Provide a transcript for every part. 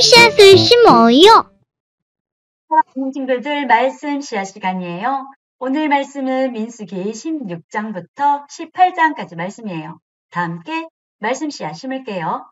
슬씨 뭐요? 사랑하는 친구들, 말씀 씨앗 시간이에요. 오늘 말씀은 민수기 16장부터 18장까지 말씀이에요. 다 함께 말씀 씨앗 심을게요.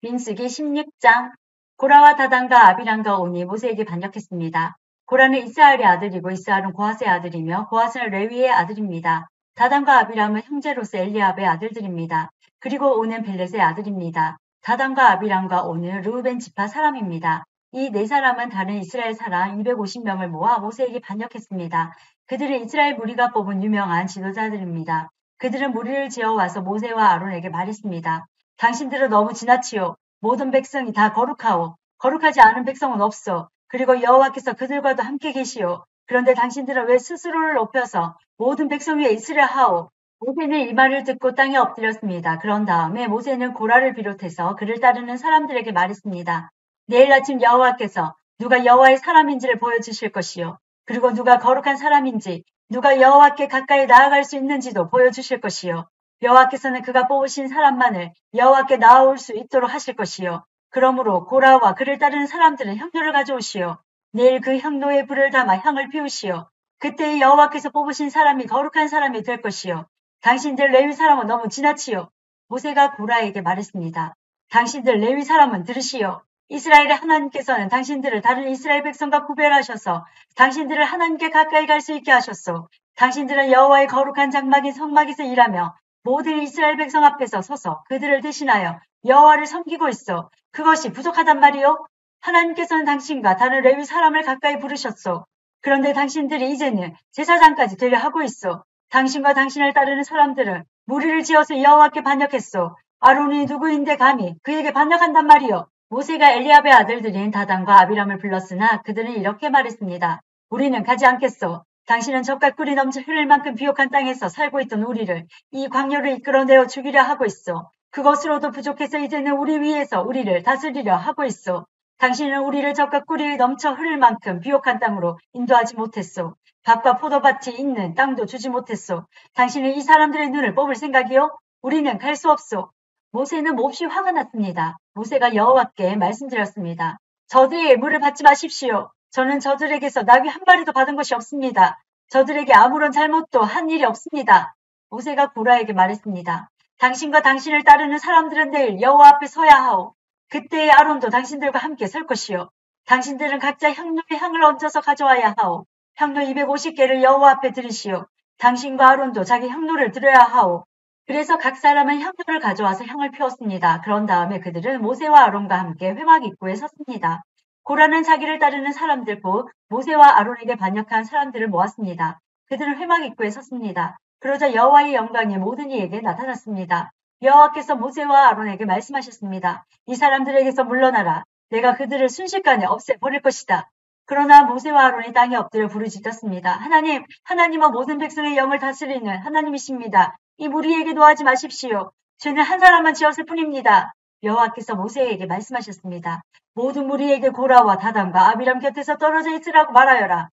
민수기 16장. 고라와 다단과 아비람과 온이 모세에게 반역했습니다. 고라는 이스라엘의 아들이고 이스라엘은 고핫의 아들이며 고핫은 레위의 아들입니다. 다단과 아비람은 형제로서 엘리압의 아들들입니다. 그리고 온은 벨렛의 아들입니다. 다단과 아비람과 온은 르우벤 지파 사람입니다. 이 네 사람은 다른 이스라엘 사람 250명을 모아 모세에게 반역했습니다. 그들은 이스라엘 무리가 뽑은 유명한 지도자들입니다. 그들은 무리를 지어와서 모세와 아론에게 말했습니다. 당신들은 너무 지나치요. 모든 백성이 다 거룩하오. 거룩하지 않은 백성은 없어. 그리고 여호와께서 그들과도 함께 계시오. 그런데 당신들은 왜 스스로를 높여서 모든 백성 위에 있으려 하오. 모세는 이 말을 듣고 땅에 엎드렸습니다. 그런 다음에 모세는 고라를 비롯해서 그를 따르는 사람들에게 말했습니다. 내일 아침 여호와께서 누가 여호와의 사람인지를 보여주실 것이요. 그리고 누가 거룩한 사람인지, 누가 여호와께 가까이 나아갈 수 있는지도 보여주실 것이요. 여호와께서는 그가 뽑으신 사람만을 여호와께 나아올 수 있도록 하실 것이요. 그러므로 고라와 그를 따르는 사람들은 향료를 가져오시오. 내일 그 향로에 불을 담아 향을 피우시오. 그때 여호와께서 뽑으신 사람이 거룩한 사람이 될 것이요. 당신들 레위 사람은 너무 지나치요. 모세가 고라에게 말했습니다. 당신들 레위 사람은 들으시오. 이스라엘의 하나님께서는 당신들을 다른 이스라엘 백성과 구별하셔서 당신들을 하나님께 가까이 갈 수 있게 하셨소. 당신들은 여호와의 거룩한 장막인 성막에서 일하며 모든 이스라엘 백성 앞에서 서서 그들을 대신하여 여호와를 섬기고 있어. 그것이 부족하단 말이요. 하나님께서는 당신과 다른 레위 사람을 가까이 부르셨소. 그런데 당신들이 이제는 제사장까지 되려 하고 있어. 당신과 당신을 따르는 사람들은 무리를 지어서 여호와께 반역했소. 아론이 누구인데 감히 그에게 반역한단 말이요. 모세가 엘리압의 아들들인 다단과 아비람을 불렀으나 그들은 이렇게 말했습니다. 우리는 가지 않겠소. 당신은 젖과 꿀이 넘쳐 흐를 만큼 비옥한 땅에서 살고 있던 우리를 이 광야로 이끌어내어 죽이려 하고 있어. 그것으로도 부족해서 이제는 우리 위에서 우리를 다스리려 하고 있어. 당신은 우리를 젖과 꿀이 넘쳐 흐를 만큼 비옥한 땅으로 인도하지 못했소. 밭과 포도밭이 있는 땅도 주지 못했소. 당신은 이 사람들의 눈을 뽑을 생각이요? 우리는 갈 수 없소. 모세는 몹시 화가 났습니다. 모세가 여호와께 말씀드렸습니다. 저들의 예물을 받지 마십시오. 저는 저들에게서 나귀 한 마리도 받은 것이 없습니다. 저들에게 아무런 잘못도 한 일이 없습니다. 모세가 고라에게 말했습니다. 당신과 당신을 따르는 사람들은 내일 여호와 앞에 서야 하오. 그때의 아론도 당신들과 함께 설 것이요. 당신들은 각자 향료에 향을 얹어서 가져와야 하오. 향료 250개를 여호와 앞에 들으시오. 당신과 아론도 자기 향료를 들어야 하오. 그래서 각 사람은 향료를 가져와서 향을 피웠습니다. 그런 다음에 그들은 모세와 아론과 함께 회막 입구에 섰습니다. 고라는 자기를 따르는 사람들 곧 모세와 아론에게 반역한 사람들을 모았습니다. 그들은 회막 입구에 섰습니다. 그러자 여호와의 영광이 모든 이에게 나타났습니다. 여호와께서 모세와 아론에게 말씀하셨습니다. 이 사람들에게서 물러나라. 내가 그들을 순식간에 없애버릴 것이다. 그러나 모세와 아론이 땅에 엎드려 부르짖었습니다. 하나님은 모든 백성의 영을 다스리는 하나님이십니다. 이 무리에게 노하지 마십시오. 죄는 한 사람만 지었을 뿐입니다. 여호와께서 모세에게 말씀하셨습니다. 모든 무리에게 고라와 다단과 아비람 곁에서 떨어져 있으라고 말하여라.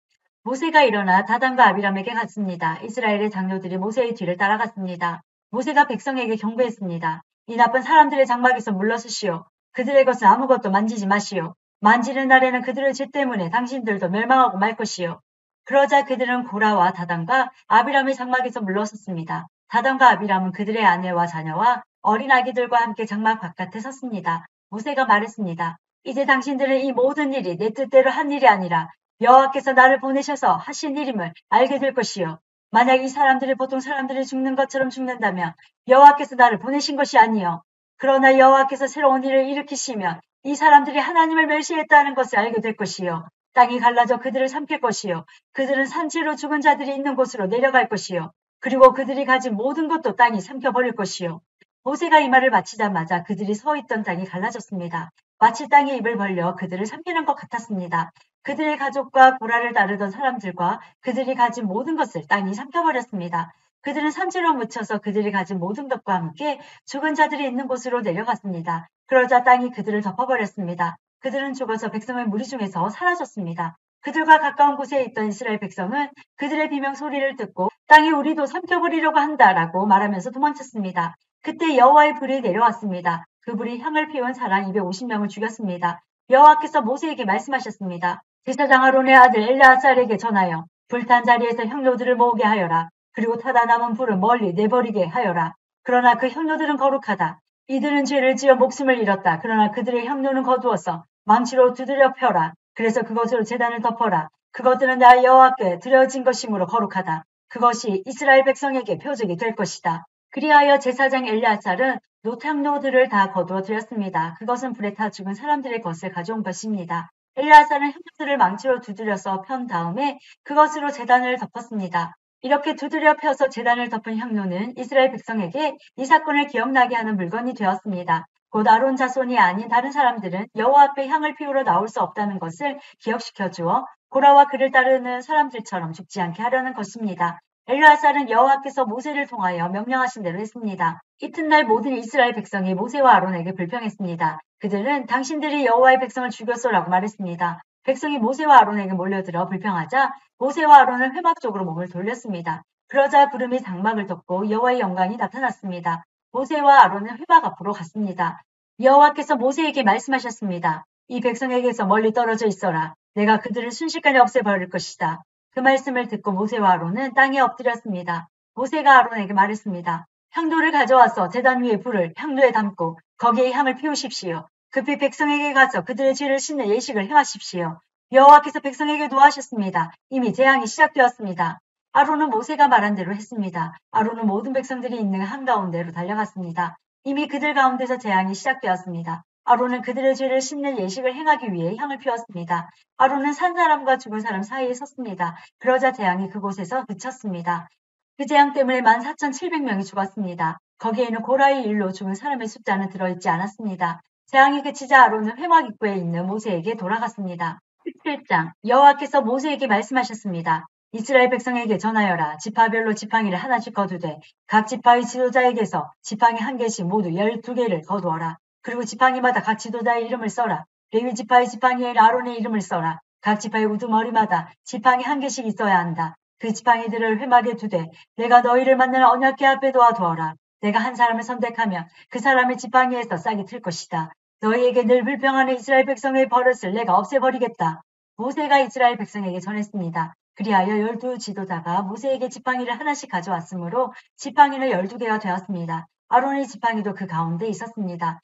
모세가 일어나 다단과 아비람에게 갔습니다. 이스라엘의 장로들이 모세의 뒤를 따라갔습니다. 모세가 백성에게 경고했습니다. 이 나쁜 사람들의 장막에서 물러서시오. 그들의 것을 아무것도 만지지 마시오. 만지는 날에는 그들의 죄 때문에 당신들도 멸망하고 말 것이요. 그러자 그들은 고라와 다단과 아비람의 장막에서 물러섰습니다. 다단과 아비람은 그들의 아내와 자녀와 어린 아기들과 함께 장막 바깥에 섰습니다. 모세가 말했습니다. 이제 당신들은 이 모든 일이 내 뜻대로 한 일이 아니라 여호와께서 나를 보내셔서 하신 일임을 알게 될 것이요. 만약 이 사람들이 보통 사람들이 죽는 것처럼 죽는다면 여호와께서 나를 보내신 것이 아니요. 그러나 여호와께서 새로운 일을 일으키시면 이 사람들이 하나님을 멸시했다는 것을 알게 될 것이요. 땅이 갈라져 그들을 삼킬 것이요. 그들은 산채로 죽은 자들이 있는 곳으로 내려갈 것이요. 그리고 그들이 가진 모든 것도 땅이 삼켜버릴 것이요. 모세가 이 말을 마치자마자 그들이 서 있던 땅이 갈라졌습니다. 마치 땅이 입을 벌려 그들을 삼키는 것 같았습니다. 그들의 가족과 고라를 따르던 사람들과 그들이 가진 모든 것을 땅이 삼켜버렸습니다. 그들은 산채로 묻혀서 그들이 가진 모든 것과 함께 죽은 자들이 있는 곳으로 내려갔습니다. 그러자 땅이 그들을 덮어버렸습니다. 그들은 죽어서 백성의 무리 중에서 사라졌습니다. 그들과 가까운 곳에 있던 이스라엘 백성은 그들의 비명 소리를 듣고 땅이 우리도 삼켜버리려고 한다라고 말하면서 도망쳤습니다. 그때 여호와의 불이 내려왔습니다. 그 불이 향을 피운 사람 250명을 죽였습니다. 여호와께서 모세에게 말씀하셨습니다. 제사장 아론의 아들 엘르아살에게 전하여 불탄 자리에서 향료들을 모으게 하여라. 그리고 타다 남은 불을 멀리 내버리게 하여라. 그러나 그 향료들은 거룩하다. 이들은 죄를 지어 목숨을 잃었다. 그러나 그들의 향료는 거두어서 망치로 두드려 펴라. 그래서 그것으로 제단을 덮어라. 그것들은 나 여호와께 드려진 것이므로 거룩하다. 그것이 이스라엘 백성에게 표적이 될 것이다. 그리하여 제사장 엘르아살은 노탕노들을 다 거두어 드렸습니다. 그것은 불에 타 죽은 사람들의 것을 가져온 것입니다. 엘르아살은 향료들을 망치로 두드려서 편 다음에 그것으로 제단을 덮었습니다. 이렇게 두드려 펴서 제단을 덮은 향료는 이스라엘 백성에게 이 사건을 기억나게 하는 물건이 되었습니다. 곧 아론 자손이 아닌 다른 사람들은 여호와 앞에 향을 피우러 나올 수 없다는 것을 기억시켜 주어 고라와 그를 따르는 사람들처럼 죽지 않게 하려는 것입니다. 엘르아살은 여호와께서 모세를 통하여 명령하신 대로 했습니다. 이튿날 모든 이스라엘 백성이 모세와 아론에게 불평했습니다. 그들은 당신들이 여호와의 백성을 죽였소라고 말했습니다. 백성이 모세와 아론에게 몰려들어 불평하자 모세와 아론은 회막 쪽으로 몸을 돌렸습니다. 그러자 구름이 장막을 덮고 여호와의 영광이 나타났습니다. 모세와 아론은 회막 앞으로 갔습니다. 여호와께서 모세에게 말씀하셨습니다. 이 백성에게서 멀리 떨어져 있어라. 내가 그들을 순식간에 없애버릴 것이다. 그 말씀을 듣고 모세와 아론은 땅에 엎드렸습니다. 모세가 아론에게 말했습니다. 향도를 가져와서 제단 위에 불을 향도에 담고 거기에 향을 피우십시오. 급히 백성에게 가서 그들의 죄를 씻는 예식을 행하십시오. 여호와께서 백성에게 노하셨습니다. 이미 재앙이 시작되었습니다. 아론은 모세가 말한 대로 했습니다. 아론은 모든 백성들이 있는 한가운데로 달려갔습니다. 이미 그들 가운데서 재앙이 시작되었습니다. 아론은 그들의 죄를 씻는 예식을 행하기 위해 향을 피웠습니다. 아론은 산 사람과 죽은 사람 사이에 섰습니다. 그러자 재앙이 그곳에서 그쳤습니다. 그 재앙 때문에 14,700명이 죽었습니다. 거기에는 고라의 일로 죽은 사람의 숫자는 들어있지 않았습니다. 재앙이 그치자 아론은 회막 입구에 있는 모세에게 돌아갔습니다. 17장 여호와께서 모세에게 말씀하셨습니다. 이스라엘 백성에게 전하여라. 지파별로 지팡이를 하나씩 거두되 각 지파의 지도자에게서 지팡이 한 개씩 모두 12개를 거두어라. 그리고 지팡이마다 각 지도자의 이름을 써라. 레위 지파의 지팡이에 아론의 이름을 써라. 각 지파의 우두머리마다 지팡이 한 개씩 있어야 한다. 그 지팡이들을 회막에 두되 내가 너희를 만나는 언약궤 앞에 놓아두어라. 내가 한 사람을 선택하면 그 사람의 지팡이에서 싹이 틀 것이다. 너희에게 늘 불평하는 이스라엘 백성의 버릇을 내가 없애버리겠다. 모세가 이스라엘 백성에게 전했습니다. 그리하여 12 지도자가 모세에게 지팡이를 하나씩 가져왔으므로 지팡이는 12개가 되었습니다. 아론의 지팡이도 그 가운데 있었습니다.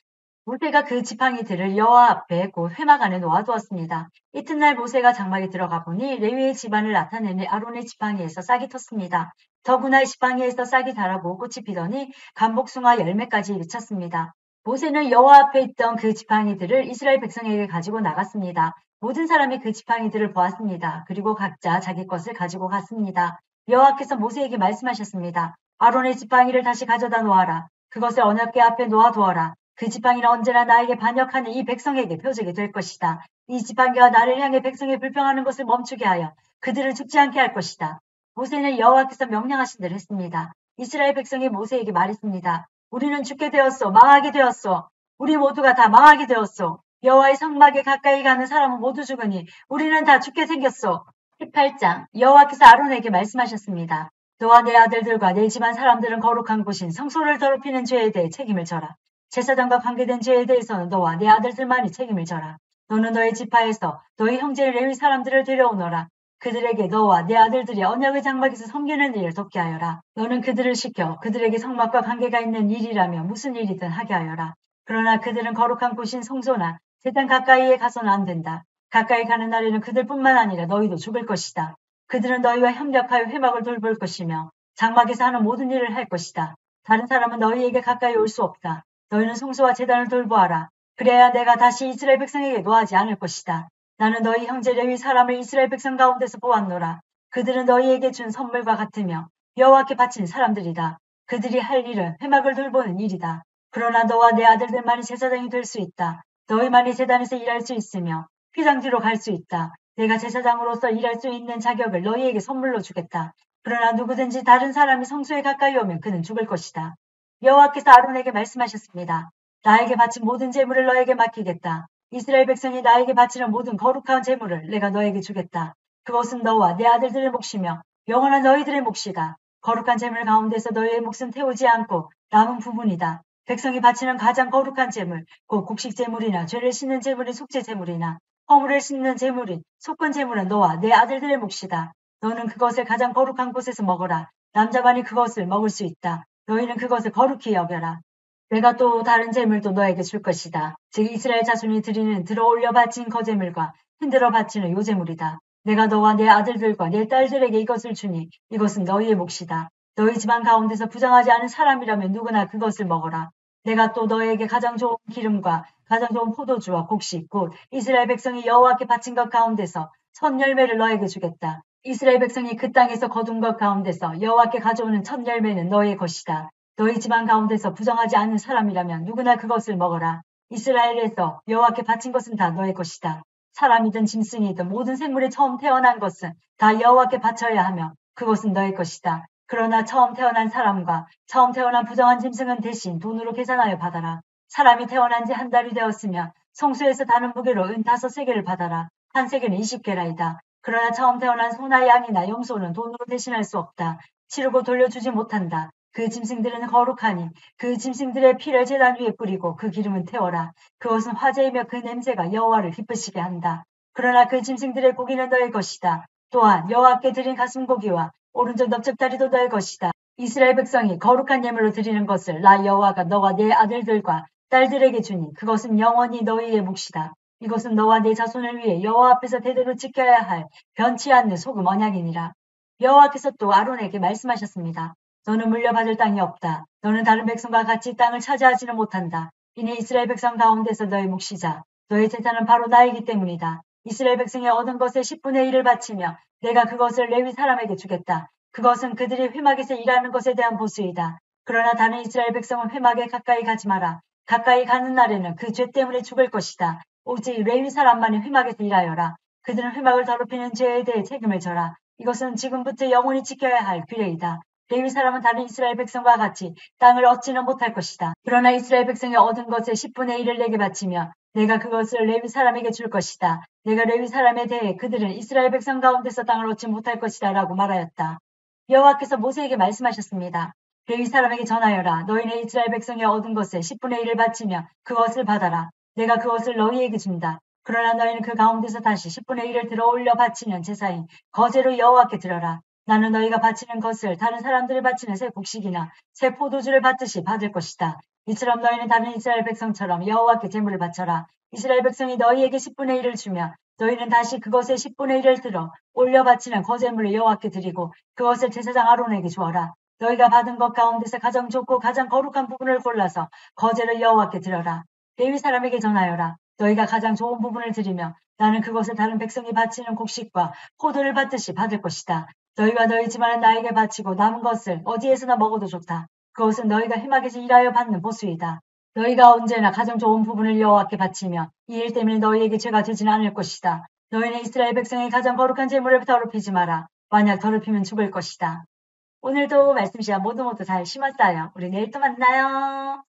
모세가 그 지팡이들을 여호와 앞에 곧 회막 안에 놓아두었습니다. 이튿날 모세가 장막에 들어가 보니 레위의 집안을 나타내는 아론의 지팡이에서 싹이 텄습니다. 더구나 지팡이에서 싹이 자라고 꽃이 피더니 감복숭아 열매까지 미쳤습니다. 모세는 여호와 앞에 있던 그 지팡이들을 이스라엘 백성에게 가지고 나갔습니다. 모든 사람이 그 지팡이들을 보았습니다. 그리고 각자 자기 것을 가지고 갔습니다. 여호와께서 모세에게 말씀하셨습니다. 아론의 지팡이를 다시 가져다 놓아라. 그것을 언약궤 앞에 놓아두어라. 그 지팡이는 언제나 나에게 반역하는 이 백성에게 표적이 될 것이다. 이 지팡이가 나를 향해 백성이 불평하는 것을 멈추게 하여 그들을 죽지 않게 할 것이다. 모세는 여호와께서 명령하신 대로 했습니다. 이스라엘 백성이 모세에게 말했습니다. 우리는 죽게 되었소. 망하게 되었소. 우리 모두가 다 망하게 되었소. 여호와의 성막에 가까이 가는 사람은 모두 죽으니 우리는 다 죽게 생겼소. 18장 여호와께서 아론에게 말씀하셨습니다. 너와 내 아들들과 내 집안 사람들은 거룩한 곳인 성소를 더럽히는 죄에 대해 책임을 져라. 제사장과 관계된 죄에 대해서는 너와 내 아들들만이 책임을 져라. 너는 너의 지파에서 너희 형제 레위 사람들을 데려오너라. 그들에게 너와 내 아들들이 언약의 장막에서 섬기는 일을 돕게 하여라. 너는 그들을 시켜 그들에게 성막과 관계가 있는 일이라며 무슨 일이든 하게 하여라. 그러나 그들은 거룩한 곳인 성소나 제단 가까이에 가서는 안 된다. 가까이 가는 날에는 그들뿐만 아니라 너희도 죽을 것이다. 그들은 너희와 협력하여 회막을 돌볼 것이며 장막에서 하는 모든 일을 할 것이다. 다른 사람은 너희에게 가까이 올 수 없다. 너희는 성소와 제단을 돌보아라. 그래야 내가 다시 이스라엘 백성에게 노하지 않을 것이다. 나는 너희 형제 레위 사람을 이스라엘 백성 가운데서 보았노라. 그들은 너희에게 준 선물과 같으며 여호와께 바친 사람들이다. 그들이 할 일은 회막을 돌보는 일이다. 그러나 너와 내 아들들만이 제사장이 될 수 있다. 너희만이 제단에서 일할 수 있으며 휘장지로 갈 수 있다. 내가 제사장으로서 일할 수 있는 자격을 너희에게 선물로 주겠다. 그러나 누구든지 다른 사람이 성소에 가까이 오면 그는 죽을 것이다. 여호와께서 아론에게 말씀하셨습니다. 나에게 바친 모든 재물을 너에게 맡기겠다. 이스라엘 백성이 나에게 바치는 모든 거룩한 재물을 내가 너에게 주겠다. 그것은 너와 내 아들들의 몫이며 영원한 너희들의 몫이다. 거룩한 재물 가운데서 너희의 몫은 태우지 않고 남은 부분이다. 백성이 바치는 가장 거룩한 제물, 곧 곡식 제물이나 죄를 씻는 제물인 속죄 제물이나 허물을 씻는 제물인 속건 제물은 너와 내 아들들의 몫이다. 너는 그것을 가장 거룩한 곳에서 먹어라. 남자만이 그것을 먹을 수 있다. 너희는 그것을 거룩히 여겨라. 내가 또 다른 제물도 너에게 줄 것이다. 즉 이스라엘 자손이 드리는 들어올려 바친 거제물과 흔들어 바치는 요제물이다. 내가 너와 내 아들들과 내 딸들에게 이것을 주니 이것은 너희의 몫이다. 너희 집안 가운데서 부정하지 않은 사람이라면 누구나 그것을 먹어라. 내가 또 너에게 가장 좋은 기름과 가장 좋은 포도주와 곡식 곧 이스라엘 백성이 여호와께 바친 것 가운데서 첫 열매를 너에게 주겠다. 이스라엘 백성이 그 땅에서 거둔 것 가운데서 여호와께 가져오는 첫 열매는 너의 것이다. 너희 집안 가운데서 부정하지 않는 사람이라면 누구나 그것을 먹어라. 이스라엘에서 여호와께 바친 것은 다 너의 것이다. 사람이든 짐승이든 모든 생물의 처음 태어난 것은 다 여호와께 바쳐야 하며 그것은 너의 것이다. 그러나 처음 태어난 사람과 처음 태어난 부정한 짐승은 대신 돈으로 계산하여 받아라. 사람이 태어난 지 한 달이 되었으면 성소에서 다는 무게로 은 5세겔을 받아라. 한 세겔은 20게라이다. 그러나 처음 태어난 소나 양이나 염소는 돈으로 대신할 수 없다. 치르고 돌려주지 못한다. 그 짐승들은 거룩하니 그 짐승들의 피를 제단 위에 뿌리고 그 기름은 태워라. 그것은 화제이며 그 냄새가 여호와를 기쁘시게 한다. 그러나 그 짐승들의 고기는 너의 것이다. 또한 여호와께 드린 가슴고기와 오른쪽 넓적다리도 너의 것이다. 이스라엘 백성이 거룩한 예물로 드리는 것을 나 여호와가 너와 내 아들들과 딸들에게 주니 그것은 영원히 너희의 몫이다. 이것은 너와 내 자손을 위해 여호와 앞에서 대대로 지켜야 할 변치 않는 소금 언약이니라. 여호와께서 또 아론에게 말씀하셨습니다. 너는 물려받을 땅이 없다. 너는 다른 백성과 같이 땅을 차지하지는 못한다. 이는 이스라엘 백성 가운데서 너의 몫이자 너의 재산은 바로 나이기 때문이다. 이스라엘 백성이 얻은 것의 10분의 1을 바치며 내가 그것을 레위 사람에게 주겠다. 그것은 그들이 회막에서 일하는 것에 대한 보수이다. 그러나 다른 이스라엘 백성은 회막에 가까이 가지 마라. 가까이 가는 날에는 그 죄 때문에 죽을 것이다. 오직 레위 사람만이 회막에서 일하여라. 그들은 회막을 더럽히는 죄에 대해 책임을 져라. 이것은 지금부터 영원히 지켜야 할 규례이다. 레위 사람은 다른 이스라엘 백성과 같이 땅을 얻지는 못할 것이다. 그러나 이스라엘 백성이 얻은 것의 10분의 1을 내게 바치며 내가 그것을 레위 사람에게 줄 것이다. 내가 레위 사람에 대해 그들은 이스라엘 백성 가운데서 땅을 얻지 못할 것이다 라고 말하였다. 여호와께서 모세에게 말씀하셨습니다. 레위 사람에게 전하여라. 너희는 이스라엘 백성이 얻은 것의 10분의 1을 바치며 그것을 받아라. 내가 그것을 너희에게 준다. 그러나 너희는 그 가운데서 다시 10분의 1을 들어 올려 바치는 제사인 거제로 여호와께 드려라. 나는 너희가 바치는 것을 다른 사람들이 바치는 새 곡식이나 새 포도주를 받듯이 받을 것이다. 이처럼 너희는 다른 이스라엘 백성처럼 여호와께 제물을 바쳐라. 이스라엘 백성이 너희에게 10분의 1을 주며 너희는 다시 그것의 10분의 1을 들어 올려 바치는 거제물을 여호와께 드리고 그것을 제사장 아론에게 주어라. 너희가 받은 것 가운데서 가장 좋고 가장 거룩한 부분을 골라서 거제를 여호와께 드려라. 레위 사람에게 전하여라. 너희가 가장 좋은 부분을 드리며 나는 그것을 다른 백성이 바치는 곡식과 포도를 받듯이 받을 것이다. 너희와 너희 집안은 나에게 바치고 남은 것을 어디에서나 먹어도 좋다. 그것은 너희가 회막에서 일하여 받는 보수이다. 너희가 언제나 가장 좋은 부분을 여호와께 바치며 이 일 때문에 너희에게 죄가 되지는 않을 것이다. 너희는 이스라엘 백성의 가장 거룩한 제물을 더럽히지 마라. 만약 더럽히면 죽을 것이다. 오늘도 말씀 시간 모두 잘 심었어요. 우리 내일 또 만나요.